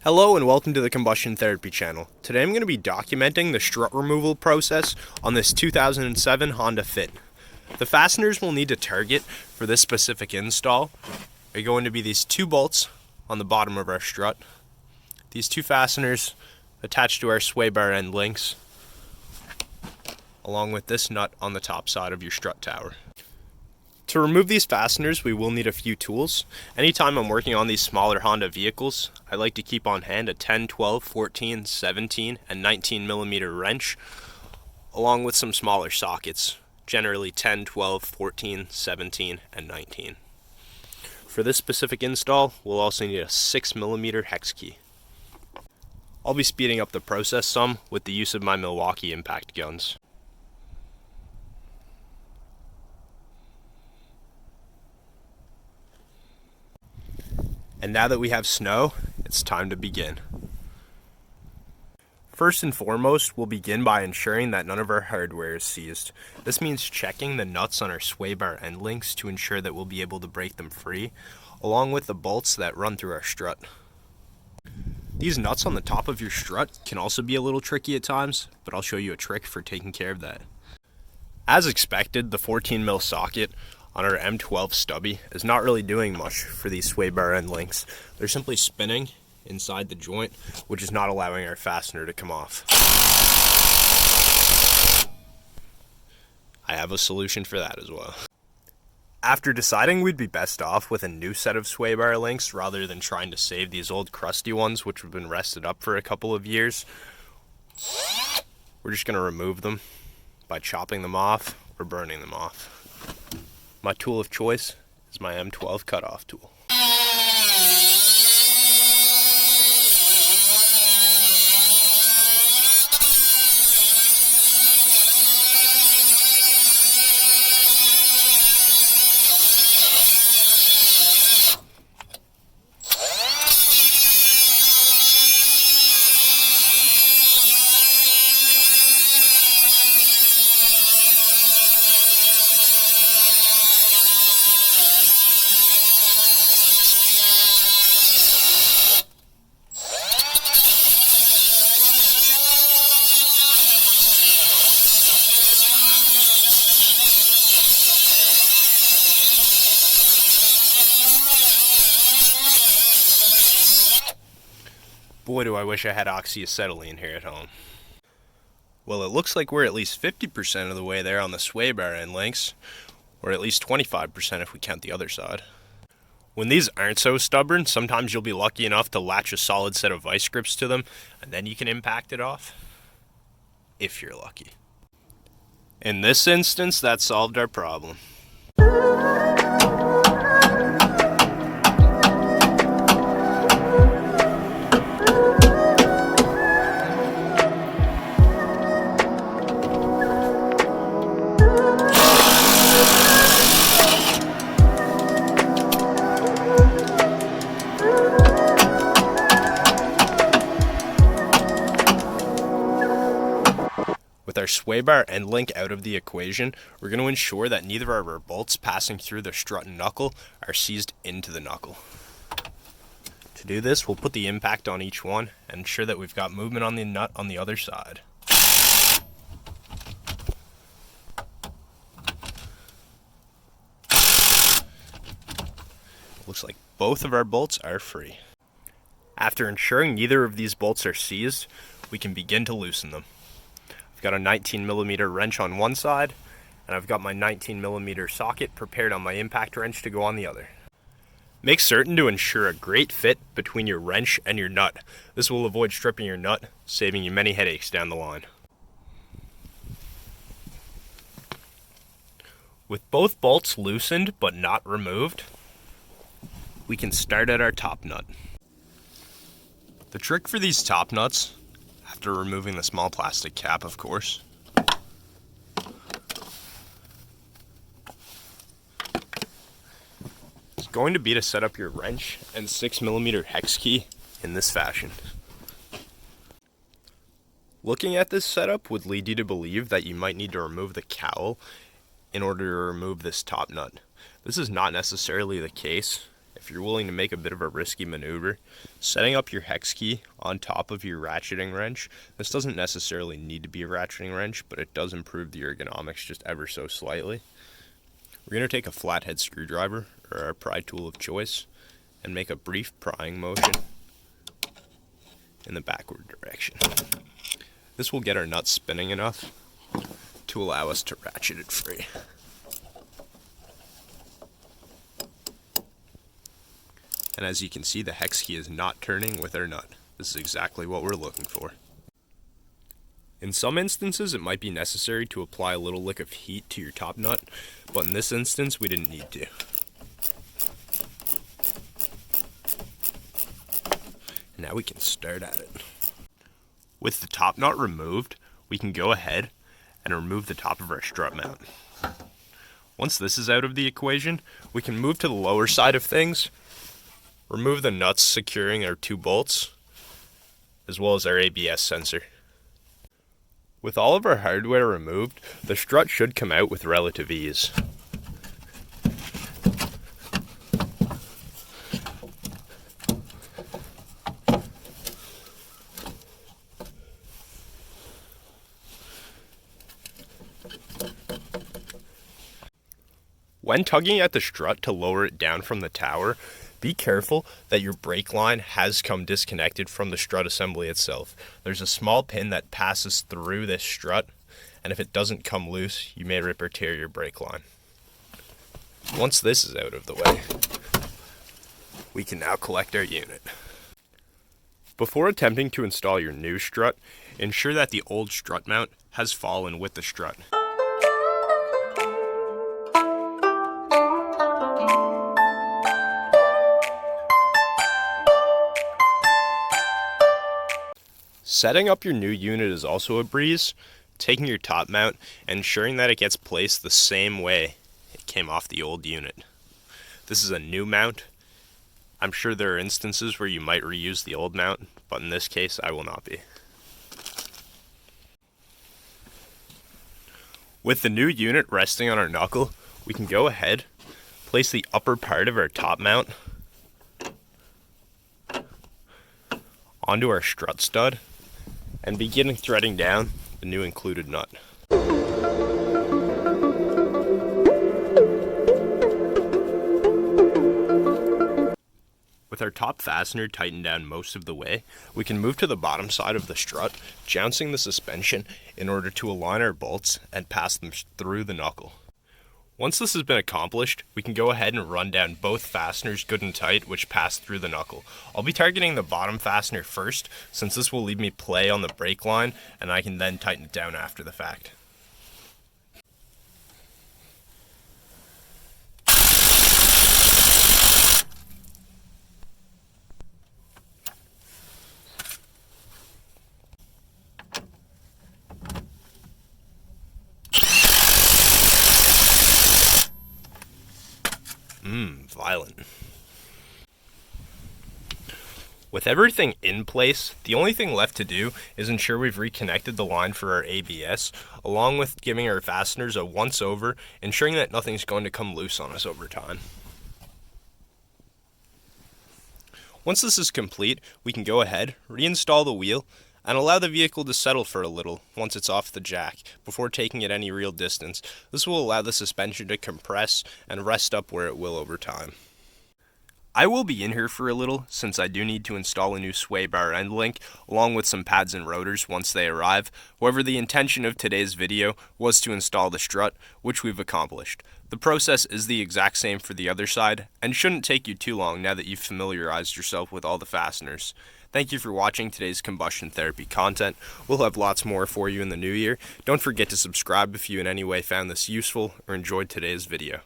Hello and welcome to the Combustion Therapy channel. Today I'm going to be documenting the strut removal process on this 2007 Honda Fit. The fasteners we'll need to target for this specific install are going to be these two bolts on the bottom of our strut. These two fasteners attached to our sway bar end links, along with this nut on the top side of your strut tower. To remove these fasteners, we will need a few tools. Anytime I'm working on these smaller Honda vehicles, I like to keep on hand a 10, 12, 14, 17, and 19 millimeter wrench, along with some smaller sockets, generally 10, 12, 14, 17, and 19. For this specific install, we'll also need a 6 millimeter hex key. I'll be speeding up the process some with the use of my Milwaukee impact guns. And now that we have snow, it's time to begin. First and foremost, we'll begin by ensuring that none of our hardware is seized. This means checking the nuts on our sway bar end links to ensure that we'll be able to break them free, along with the bolts that run through our strut. These nuts on the top of your strut can also be a little tricky at times, but I'll show you a trick for taking care of that. As expected, the 14mm socket on our M12 stubby is not really doing much for these sway bar end links. They're simply spinning inside the joint, which is not allowing our fastener to come off. I have a solution for that as well. After deciding we'd be best off with a new set of sway bar links rather than trying to save these old crusty ones which have been rested up for a couple of years, we're just going to remove them by chopping them off or burning them off. My tool of choice is my M12 cutoff tool. Boy, do I wish I had oxyacetylene here at home. Well, it looks like we're at least 50% of the way there on the sway bar end links, or at least 25% if we count the other side. When these aren't so stubborn, sometimes you'll be lucky enough to latch a solid set of vice grips to them, and then you can impact it off, if you're lucky. In this instance, that solved our problem. With our sway bar end link out of the equation, we're going to ensure that neither of our bolts passing through the strut and knuckle are seized into the knuckle. To do this, we'll put the impact on each one and ensure that we've got movement on the nut on the other side. Looks like both of our bolts are free. After ensuring neither of these bolts are seized, we can begin to loosen them. I've got a 19 millimeter wrench on one side, and I've got my 19 millimeter socket prepared on my impact wrench to go on the other. Make certain to ensure a great fit between your wrench and your nut. This will avoid stripping your nut, saving you many headaches down the line. With both bolts loosened but not removed, we can start at our top nut. The trick for these top nuts, after removing the small plastic cap, of course, is going to be to set up your wrench and 6 millimeter hex key in this fashion. Looking at this setup would lead you to believe that you might need to remove the cowl in order to remove this top nut. This is not necessarily the case. if you're willing to make a bit of a risky maneuver, setting up your hex key on top of your ratcheting wrench. This doesn't necessarily need to be a ratcheting wrench, but it does improve the ergonomics just ever so slightly. We're going to take a flathead screwdriver, or our pry tool of choice, and make a brief prying motion in the backward direction. This will get our nut spinning enough to allow us to ratchet it free. And as you can see, the hex key is not turning with our nut. This is exactly what we're looking for. In some instances, it might be necessary to apply a little lick of heat to your top nut, but in this instance, we didn't need to. And now we can start at it. With the top nut removed, we can go ahead and remove the top of our strut mount. Once this is out of the equation, we can move to the lower side of things, remove the nuts securing our 2 bolts, as well as our ABS sensor. With all of our hardware removed, the strut should come out with relative ease. When tugging at the strut to lower it down from the tower, be careful that your brake line has come disconnected from the strut assembly itself. There's a small pin that passes through this strut, and if it doesn't come loose, you may rip or tear your brake line. Once this is out of the way, we can now collect our unit. Before attempting to install your new strut, ensure that the old strut mount has fallen with the strut. Setting up your new unit is also a breeze. Taking your top mount and ensuring that it gets placed the same way it came off the old unit. This is a new mount. I'm sure there are instances where you might reuse the old mount, but in this case I will not be. With the new unit resting on our knuckle, we can go ahead, place the upper part of our top mount onto our strut stud, and begin threading down the new included nut. With our top fastener tightened down most of the way, we can move to the bottom side of the strut, jouncing the suspension in order to align our bolts and pass them through the knuckle. Once this has been accomplished, we can go ahead and run down both fasteners good and tight, which pass through the knuckle. I'll be targeting the bottom fastener first, since this will leave me play on the brake line, and I can then tighten it down after the fact. Violent. With everything in place, the only thing left to do is ensure we've reconnected the line for our ABS, along with giving our fasteners a once over, ensuring that nothing's going to come loose on us over time. Once this is complete, we can go ahead, reinstall the wheel, and allow the vehicle to settle for a little once it's off the jack, before taking it any real distance. This will allow the suspension to compress and rest up where it will over time. I will be in here for a little, since I do need to install a new sway bar end link, along with some pads and rotors once they arrive. However, the intention of today's video was to install the strut, which we've accomplished. The process is the exact same for the other side, and shouldn't take you too long now that you've familiarized yourself with all the fasteners. Thank you for watching today's combustion therapy content. We'll have lots more for you in the new year. Don't forget to subscribe if you in any way found this useful or enjoyed today's video.